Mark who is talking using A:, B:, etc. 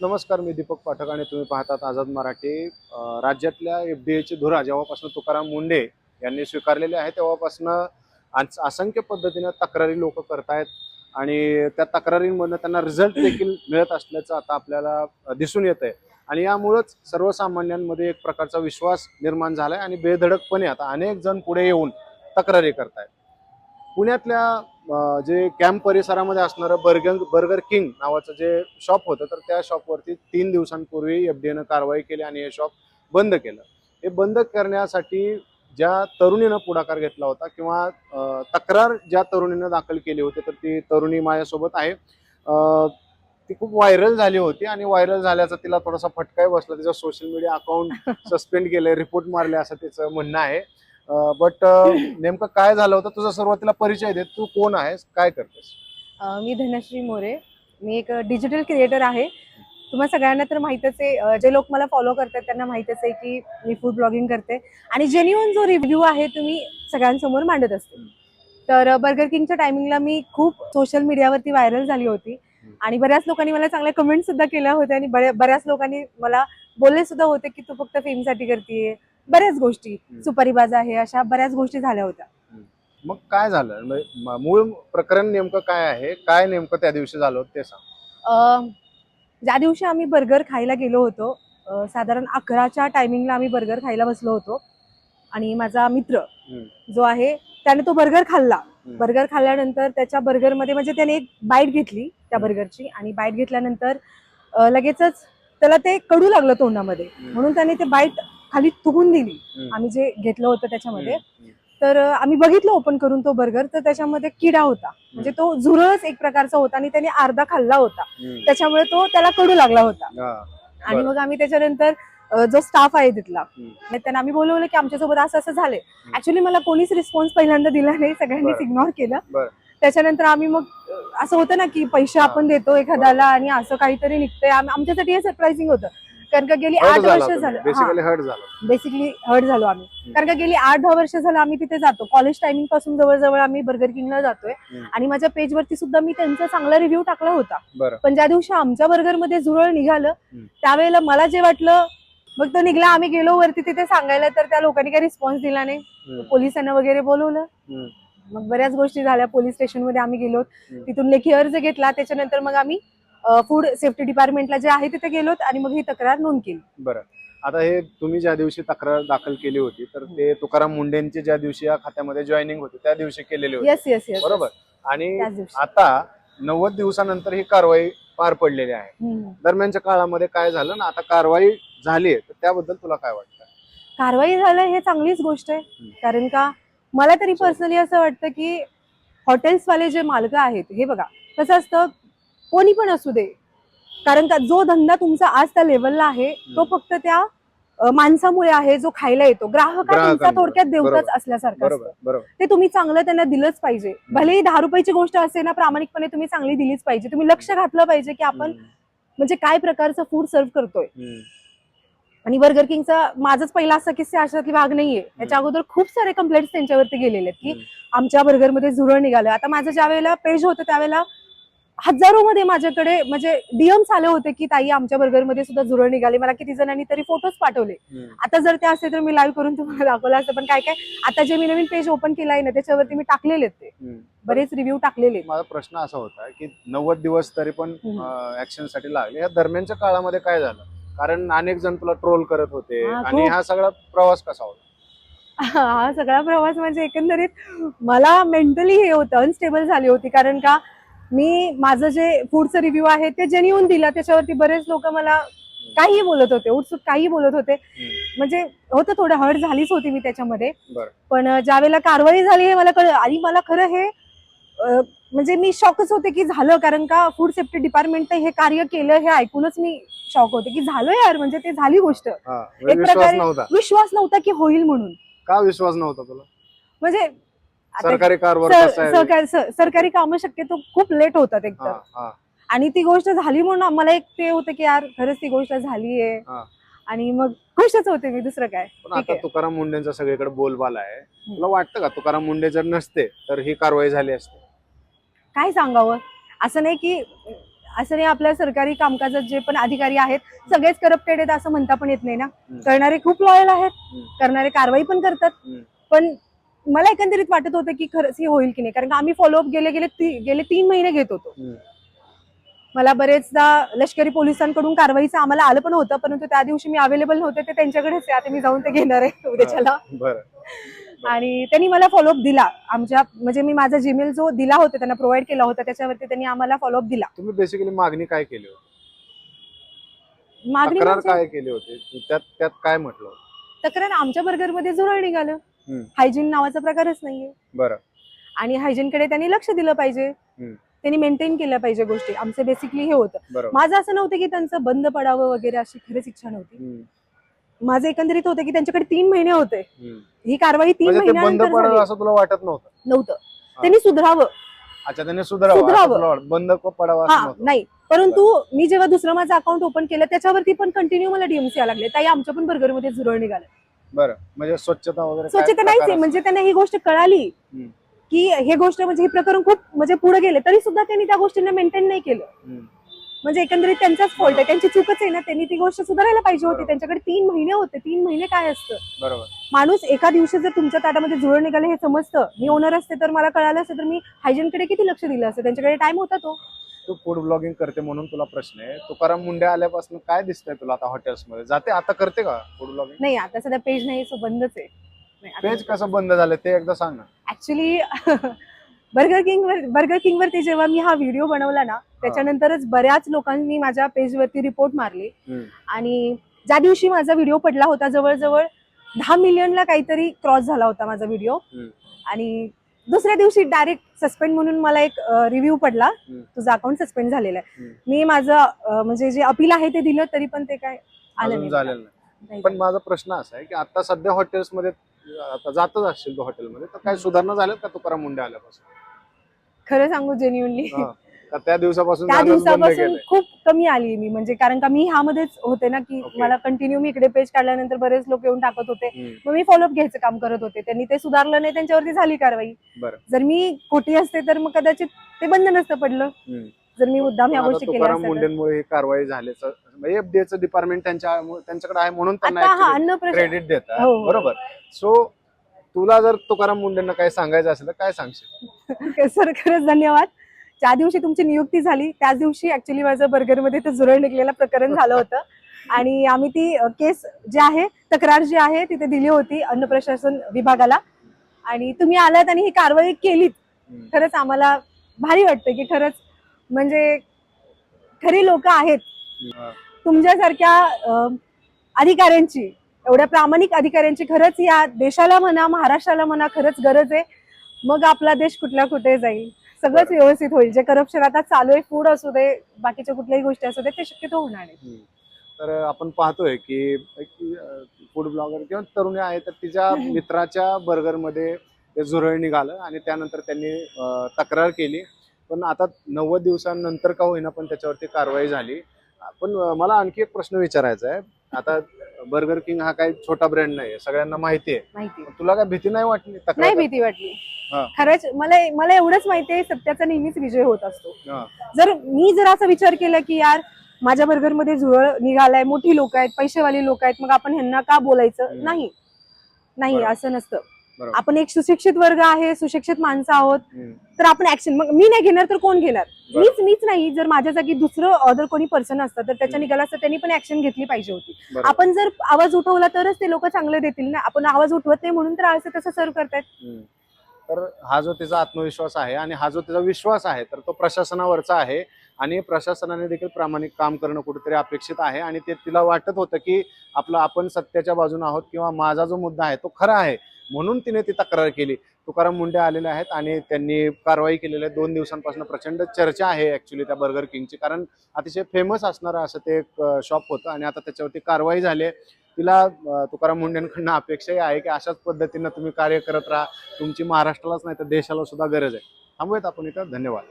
A: नमस्कार, मी दीपक पाठक आणि तुम्ही पाहतात आझाद मराठी. राज्यातल्या एफडीएची धुरा जेव्हापासून तुकाराम मुंढे यांनी स्वीकारलेली आहे तेव्हापासून असंख्य पद्धतीने तक्रारी लोक करतायत आणि त्या तक्रारींमधून त्यांना रिझल्ट देखील मिळत असल्याचं आता आपल्याला दिसून येत आहे. आणि यामुळेच सर्वसामान्यांमध्ये एक प्रकारचा विश्वास निर्माण झालाय आणि बेधडकपणे आता अनेक जण पुढे येऊन तक्रारी करतायत. पुण्यातल्या जे कॅम्प परिसरामध्ये असणारं बर्गर किंग नावाचं जे शॉप होतं, तर त्या शॉपवरती 3 दिवसांपूर्वी एफडीएनं कारवाई केली आणि हे शॉप बंद केलं. हे बंद करण्यासाठी ज्या तरुणीनं पुढाकार घेतला होता किंवा तक्रार ज्या तरुणीनं दाखल केली होती, तर ती तरुणी माझ्यासोबत आहे. ती खूप व्हायरल झाली होती आणि व्हायरल झाल्याचा तिला थोडासा फटकाही बसला. तिचं सोशल मीडिया अकाउंट सस्पेंड केलंय, रिपोर्ट मारले असं तिचं म्हणणं आहे. बट नेमकं काय झालं होतं, तुझा सुरुवातीला परिचय दे. तू कोण आहेस, काय करतेस?
B: मी धनश्री मोरे. मी एक डिजिटल क्रिएटर आहे. तुम्हाला सगळ्यांना तर माहीतच आहे, जे लोक मला फॉलो करतात त्यांना माहीतच आहे की मी फूड ब्लॉगिंग करते आणि जेन्युइन जो रिव्ह्यू आहे तो मी सगळ्यांसमोर मांडत असते. तर बर्गर किंगच्या टायमिंगला मी खूप सोशल मीडियावरती व्हायरल झाली होती आणि बऱ्याच लोकांनी मला चांगल्या कमेंट सुद्धा केल्या होत्या आणि बऱ्याच लोकांनी मला बोलले सुद्धा होते की तू फक्त फेमसाठी करतेय. बऱ्याच गोष्टी, सुपारीबाज आहे, अशा बऱ्याच गोष्टी झाल्या होत्या.
A: मग काय झालं, मूळ प्रकरण नेमकं काय आहे, काय नेमकं त्या दिवशी झालं होतं ते सांग.
B: ज्या दिवशी आम्ही बर्गर खायला गेलो होतो, साधारण 11च्या टायमिंगला आम्ही बर्गर खायला बसलो होतो आणि माझा मित्र जो आहे त्याने तो बर्गर खाल्ला. बर्गर खाल्ल्यानंतर त्याच्या बर्गरमध्ये म्हणजे त्याने एक बाईट घेतली त्या बर्गरची आणि बाईट घेतल्यानंतर लगेचच त्याला ते कडू लागलं तोंडामध्ये, म्हणून त्याने ते बाईट खाली थुकून दिली. आम्ही जे घेतलं होतं त्याच्यामध्ये, तर आम्ही बघितलं ओपन करून तो बर्गर, तर त्याच्यामध्ये किडा होता, म्हणजे तो झुरळच एक प्रकारचा होता आणि त्याने अर्धा खाल्ला होता, त्याच्यामुळे तो त्याला कडू लागला होता. आणि मग आम्ही त्याच्यानंतर जो स्टाफ आहे तिथला त्यांना आम्ही बोलवलं की आमच्यासोबत असं असं झालंय. ऍक्च्युली मला कोणीच रिस्पॉन्स पहिल्यांदा दिला नाही, सगळ्यांनीच इग्नोर केलं. त्याच्यानंतर आम्ही मग असं होतं ना की पैसे आपण देतो एखाद्याला आणि असं काहीतरी निघतंय, आमच्यासाठी हे सरप्राइझिंग होतं. कारण का गेली 8 वर्ष झालं, बेसिकली हर्ट झालो आम्ही. कारण का गेली 8-10 वर्ष झालं आम्ही तिथे जातो. कॉलेज टायमिंग पासून जवळजवळ आम्ही बर्गर किंगला जातोय आणि माझ्या पेजवरती सुद्धा मी त्यांचा चांगला रिव्ह्यू टाकला होता. पण ज्या दिवशी आमच्या बर्गरमध्ये झुरळ निघालं त्यावेळेला मला जे वाटलं, मग तो निघला, आम्ही गेलो वरती तिथे सांगायला, तर त्या लोकांनी काही रिस्पॉन्स दिला नाही. पोलिसांना वगैरे बोलवलं, मग बऱ्याच गोष्टी झाल्या. पोलीस स्टेशनमध्ये आम्ही गेलो, तिथून लेखी अर्ज घेतला. त्याच्यानंतर मग आम्ही फूड सेफ्टी डिपार्टमेंटला जे आहे तिथे गेलोत आणि मग ही तक्रार नोंद केली.
A: बरं, आता हे तुम्ही ज्या दिवशी तक्रार दाखल केली होती, तर ते तुकाराम मुंढेंची ज्या दिवशी या खात्यामध्ये जॉईनिंग होती त्या दिवशी केलेली होती.
B: येस
A: बरोबर. आणि आता 90 दिवसानंतर ही कारवाई पार पडलेली आहे. दरम्यानच्या काळामध्ये काय झालं ना, आता कारवाई झाली आहे, तर त्याबद्दल तुला काय वाटतं?
B: कारवाई झालं हे चांगलीच गोष्ट आहे. कारण का मला तरी पर्सनली असं वाटतं की हॉटेल्सवाले जे मालक आहेत, हे बघा कसं असतं, कोणी पण असू दे, कारण का जो धंदा तुमचा आज त्या लेवलला आहे तो फक्त त्या माणसामुळे आहे जो खायला येतो. ग्राहक हा तुमचा थोडक्यात देवताच असल्यासारखं असतं. ते तुम्ही चांगलं त्यांना दिलंच पाहिजे. भलेही 10 रुपयाची गोष्ट असेल ना, प्रामाणिकपणे तुम्ही चांगली दिलीच पाहिजे. तुम्ही लक्ष घातलं पाहिजे की आपण म्हणजे काय प्रकारचं फूड सर्व्ह करतोय. आणि बर्गर किंगचा माझाच पहिला असा किस्सा अशातली भाग नाहीये. याच्या अगोदर खूप सारे कंप्लेंट्स त्यांच्यावरती गेलेले आहेत की आमच्या बर्गरमध्ये झुरळ निघालं. आता माझं ज्या वेळेला पेज होतं त्यावेळेला हजारो मध्ये माझ्याकडे म्हणजे डीएम्स आले होते की ताई आमच्या बर्गरमध्ये सुद्धा झुरळ निघाले. मला किती जणांनी तरी फोटोज पाठवले. आता जर ते असते तर मी लाईव्ह करून तुम्हाला दाखवलं असतं, पण काय काय आता जे मी नवीन पेज ओपन केलं आहे ना त्याच्यावरती मी टाकलेले आहेत, ते बरेच रिव्ह्यू टाकलेले.
A: माझा प्रश्न असा होता की 90 दिवस तरी पण ऍक्शन साठी लागले, या दरम्यानच्या काळामध्ये काय झालं? कारण अनेक जण तुला ट्रोल करत होते आणि हा सगळा प्रवास कसा होता?
B: हा सगळा प्रवास म्हणजे एकंदरीत मला मेंटली हे होतं, अनस्टेबल झाली होती. कारण का मी माझं जे फूडचं रिव्ह्यू आहे ते जेन्युइन दिला, त्याच्यावरती बरेच लोक मला काही बोलत होते, उत्सुक काही बोलत होते. म्हणजे होतं, थोडं हर्ट झालीच होती मी त्याच्यामध्ये. पण ज्या वेळेला कारवाई झाली हे मला कळलं आणि मला खरं हे म्हणजे मी शॉकच होते की झालं. कारण का फूड सेफ्टी डिपार्टमेंटने हे कार्य केलं हे ऐकूनच मी शॉक होते की झालं यार, म्हणजे ते झाली गोष्ट. एक प्रकारे विश्वास नव्हता की होईल म्हणून.
A: का विश्वास नव्हता तुला?
B: म्हणजे सरकारी कामं शक्यतो खूप लेट होतात एकतर, आणि ती गोष्ट झाली म्हणून मला एक ते होतं की यार खरंच ती गोष्ट झालीये आणि मग खुशच होते मी, दुसरं काय.
A: पण आता तुकाराम मुंढेंचा सगळीकडे बोलबाला आहे, तुला वाटतं का तुकाराम मुंढे जर नसते तर ही कारवाई झाली असते?
B: काय सांगावं, असं नाही की असं नाही आपल्या सरकारी कामकाजात जे पण अधिकारी आहेत सगळेच करप्टेड आहेत असं म्हणता पण येत नाही ना. करणारे खूप लॉयल आहेत, करणारे कारवाई पण करतात. पण मला एकंदरीत वाटत होतं की खरंच हे होईल की नाही, कारण आम्ही फॉलोअप गेले 3 महिने घेत होतो. मला बरेचदा लष्करी पोलिसांकडून कारवाईचं आम्हाला आलं पण होतं, परंतु त्या दिवशी मी अवेलेबल नव्हते, ते त्यांच्याकडेच आहे. आता मी जाऊन ते घेणार आहे उद्याच्याला. आणि त्यांनी मला फॉलोअप दिला. आमच्या म्हणजे मी माझा जीमेल जो दिला होता त्यांना प्रोव्हाइड केला होता त्याच्यावरती त्यांनी आम्हाला फॉलोअप दिला.
A: तुम्ही बेसिकली मागणी काय केली होती?
B: मागणी
A: तक्रार
B: म्हणजे
A: काय केली होती? त्यात काय म्हटलं?
B: तक्रार आमच्या बर्गरमध्ये झुरळ निघालं. हायजीन नावाचा प्रकारच नाहीये.
A: बरं.
B: आणि हायजीन कडे त्यांनी लक्ष दिलं पाहिजे, त्यांनी मेंटेन केल्या पाहिजे गोष्टी. आमचं बेसिकली हे होतं. माझं असं नव्हतं की त्यांचं बंद पडावं वगैरे अशी खरंच इच्छा नव्हती. माझं एकंदरीत होतं की त्यांच्याकडे 3 महिने होते. ही कारवाई 3 महिन्यानंतर झाली.
A: असं तुला वाटत नव्हतं?
B: त्यांनी सुधारावं.
A: अच्छा, त्यांनी सुधारावं, बंद पडावं
B: नाही. परंतु मी जेव्हा दुसरं माझं अकाउंट ओपन केलं त्याच्यावरती पण कंटिन्यू मला डीएमसी यायला लागले. ताई आमच्या पण बर्गरमध्ये झुरळ निघाले.
A: बरं, म्हणजे स्वच्छता वगैरे?
B: स्वच्छता नाहीच, म्हणजे त्यांना ही गोष्ट कळाली की हे गोष्ट म्हणजे हे प्रकरण खूप म्हणजे पुढे गेले, तरी सुद्धा त्यांनी त्या गोष्टींना मेंटेन नाही केलं. म्हणजे एकंदरीत त्यांचाच फॉल्ट आहे, त्यांची चूकच आहे ना. त्यांनी ती गोष्ट सुधारायला पाहिजे होती. त्यांच्याकडे 3 महिने होते. 3 महिने काय असतं?
A: बरोबर.
B: माणूस एका दिवशी जर तुमच्या ताटामध्ये जुळ निघाले हे समजतं. मी ओनर असते तर मला कळालं असतं तर मी हायजीन कडे किती लक्ष दिलं असतं. त्यांच्याकडे टाइम होता तो.
A: तू फूड ब्लॉगिंग करते म्हणून तुला प्रश्न आहे, तुकाराम मुंडे आल्यापासून काय दिसतंय तुला आता हॉटेल्स मध्ये? जाते आता, करते का फूड ब्लॉगिंग?
B: नाही, आता सध्या पेज नाही, सो बंदच आहे.
A: पेज कसं बंद झालं ते एकदा सांग ना.
B: ऍक्च्युली बर्गर किंग वरती जेव्हा मी हा व्हिडिओ बनवला ना त्याच्यानंतरच बऱ्याच लोकांनी माझ्या पेजवरती रिपोर्ट मारली. आणि ज्या दिवशी माझा व्हिडिओ पडला होता जवळजवळ 10 मिलियनला काहीतरी क्रॉस झाला होता माझा व्हिडिओ. आणि दुसऱ्या दिवशी डायरेक्ट सस्पेंड म्हणून मला एक रिव्ह्यू पडला, तुझा अकाउंट सस्पेंड झालेला आहे. मी माझं म्हणजे जे अपील आहे ते दिलं तरी पण ते काय आलं
A: नाही. पण माझा प्रश्न असा आहे की आता सध्या हॉटेल्स मध्ये आता जातच असशील तू हॉटेलमध्ये, तर काय सुधारणा झाल्या का तुकाराम मुंडे आल्यापासून?
B: खरं सांगू जेन्युइनली
A: त्या दिवसापासून
B: खूप कमी आली मी, म्हणजे कारण का मी ह्यामध्येच होते ना की मला कंटिन्यू मी इकडे पेज काढल्यानंतर बरेच लोक येऊन टाकत होते, मग मी फॉलोअप घ्यायचं काम करत होते. त्यांनी ते सुधारलं नाही, त्यांच्यावरती झाली कारवाई. जर मी खोटी असते तर मग कदाचित ते बंद नसतं पडलं, जर मी मुद्दाम ह्या गोष्टी केल्या असत्या.
A: मुंडेंमुळे कारवाई झाल्याचं एफडीएचं डिपार्टमेंट त्यांच्याकडे आहे म्हणून त्यांना क्रेडिट देतात. बरोबर. सो तुला जर तुकाराम मुंडेंना काय सांगायचं असेल तर काय सांगशील?
B: सर खरंच धन्यवाद. ज्या दिवशी तुमची नियुक्ती झाली त्याच दिवशी ऍक्च्युली माझं बर्गरमध्ये ते झुरळ निघलेलं प्रकरण झालं होतं. आणि आम्ही ती केस जी आहे, तक्रार जी आहे तिथे दिली होती अन्न प्रशासन विभागाला. आणि तुम्ही आलात आणि ही कारवाई केलीत. खरंच आम्हाला भारी वाटतं की खरंच म्हणजे खरी लोक आहेत. तुमच्यासारख्या अधिकाऱ्यांची, एवढ्या प्रामाणिक अधिकाऱ्यांची खरंच या देशाला म्हणा, महाराष्ट्राला म्हणा खरंच गरज आहे. मग आपला देश कुठल्या कुठे जाईल, सगळंच व्यवस्थित होईल. जे करप्शन आता चालू आहे, फूड असू दे, बाकीच्या कुठल्याही गोष्टी असू दे, ते शक्यतो होणार नाही.
A: तर आपण पाहतोय की फूड ब्लॉगर किंवा तरुणी आहे तर तिच्या मित्राच्या बर्गरमध्ये ते झुरळ निघालं आणि त्यानंतर त्यांनी तक्रार केली. पण आता 90 दिवसांनंतर का होईना पण त्याच्यावरती कारवाई झाली. पण मला आणखी एक प्रश्न विचारायचा आहे. आता बर्गर किंग हा काही छोटा ब्रँड नाही, सगळ्यांना माहिती आहे. तुला काय भीती नाही वाटली?
B: नाही भीती वाटली. खरंच मला एवढंच माहिती आहे, सत्याचा नेहमीच विजय होत असतो. जर मी असा विचार केला की यार माझ्या बर्गरमध्ये झुरळ निघालाय, मोठी लोक आहेत, पैसेवाली लोक आहेत, मग आपण ह्यांना का बोलायचं? नाही, असं नसतं. आपण एक सुशिक्षित वर्ग आहे, सुशिक्षित माणसं आहोत, तर आपण ऍक्शन, मग मी नाही घेणार तर कोण घेणार? मीच नाही. जर माझ्या जागी दुसरं अदर कोणी पर्सन असतं तर त्याच्या निघाला असतं, त्यांनी पण ऍक्शन घेतली पाहिजे होती. आपण जर आवाज उठवला तरच ते लोक चांगले देतील ना. आपण आवाज उठवत नाही म्हणून तर असं तसं सर्व करतायत.
A: तर हा जो तिचा आत्मविश्वास आहे आणि हा जो तिचा विश्वास आहे तर तो प्रशासनावरचा आहे. आणि प्रशासनाने देखील प्रामाणिक काम करणं कुठेतरी अपेक्षित आहे. आणि ते तिला वाटत होतं की आपण सत्याच्या बाजूने आहोत किंवा माझा जो मुद्दा आहे तो खरा आहे, म्हणून तिने ती तक्रार केली. तुकाराम मुंडे आलेले आहेत आणि त्यांनी कारवाई केलेली आहे. 2 दिवसांपासून प्रचंड चर्चा आहे ऍक्च्युली त्या बर्गर किंगची, कारण अतिशय फेमस असणारं असं ते एक शॉप होतं आणि आता त्याच्यावरती कारवाई झाली आहे. तिला तुकाराम मुंडेंकडून अपेक्षाही आहे की अशाच पद्धतीनं तुम्ही कार्य करत राहा. तुमची महाराष्ट्रालाच नाही तर देशाला सुद्धा गरज आहे. थांबूयात आपण इथं. धन्यवाद.